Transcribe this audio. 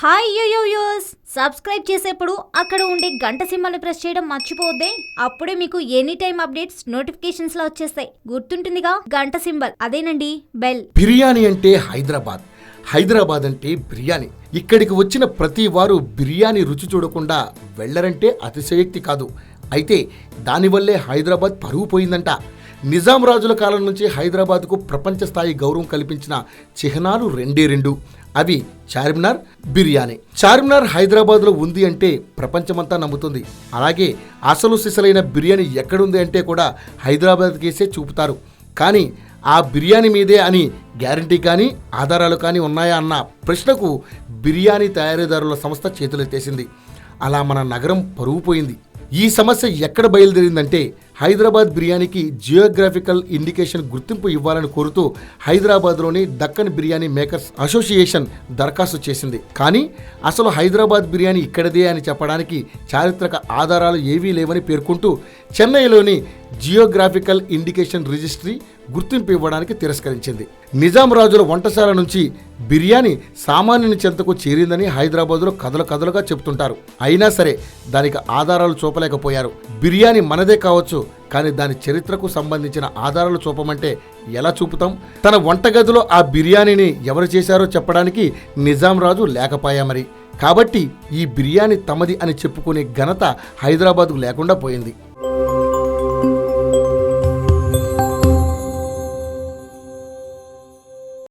Hi యోయోయోస్ subscribe చేసేప్పుడు అక్కడ ఉండే గంట సింబల్ని ప్రెస్ చేయడం మర్చిపోవద్దే. అప్పుడే మీకు ఎనీ టైం అప్డేట్స్ నోటిఫికేషన్స్ లో వచ్చేస్తాయి. గుర్తుంటుందిగా గంట సింబల్, అదేనండి బెల్. బిర్యానీ అంటే హైదరాబాద్ అంటే బిర్యానీ. ఇక్కడికి వచ్చిన ప్రతి వారు బిర్యానీ రుచి చూడకుండా వెళ్లరంటే అతిశయోక్తి కాదు. అయితే దానివల్లే హైదరాబాద్ పరువు పోయిందంట. నిజాం రాజుల కాలం నుంచి హైదరాబాద్కు ప్రపంచ స్థాయి గౌరవం కల్పించిన చిహ్నాలు రెండు. అవి చార్మినార్, బిర్యానీ. చార్మినార్ హైదరాబాద్లో ఉంది అంటే ప్రపంచమంతా నమ్ముతుంది. అలాగే అసలు సిసలైన బిర్యానీ ఎక్కడుంది అంటే కూడా హైదరాబాద్ కేసే చూపుతారు. కానీ ఆ బిర్యానీ మీదే అని గ్యారంటీ కానీ ఆధారాలు కానీ ఉన్నాయా అన్న ప్రశ్నకు బిర్యానీ తయారీదారుల సంస్థ చేతులెత్తేసింది. అలా మన నగరం పరువు పోయింది. ఈ సమస్య ఎక్కడ బయలుదేరిందంటే హైదరాబాద్ బిర్యానీకి జియోగ్రాఫికల్ ఇండికేషన్ గుర్తింపు ఇవ్వాలని కోరుతూ హైదరాబాద్లోని దక్కన్ బిర్యానీ మేకర్స్ అసోసియేషన్ దరఖాస్తు చేసింది. కానీ అసలు హైదరాబాద్ బిర్యానీ ఇక్కడదే అని చెప్పడానికి చారిత్రక ఆధారాలు ఏవీ లేవని పేర్కొంటూ చెన్నైలోని జియోగ్రాఫికల్ ఇండికేషన్ రిజిస్ట్రీ గుర్తింపు ఇవ్వడానికి తిరస్కరించింది. నిజాం రాజుల వంటశాల నుంచి బిర్యానీ సామాన్యుని చెంతకు చేరిందని హైదరాబాద్లో కథలుగా చెబుతుంటారు. అయినా సరే దానికి ఆధారాలు చూపలేకపోయారు. బిర్యానీ మనదే కావచ్చు, కానీ దాని చరిత్రకు సంబంధించిన ఆధారాలు చూపమంటే ఎలా చూపుతాం? తన వంటగదిలో ఆ బిర్యానీని ఎవరు చేశారో చెప్పడానికి నిజాం రాజు లేకపోయా మరి. కాబట్టి ఈ బిర్యానీ తమది అని చెప్పుకునే ఘనత హైదరాబాద్కు లేకుండా పోయింది.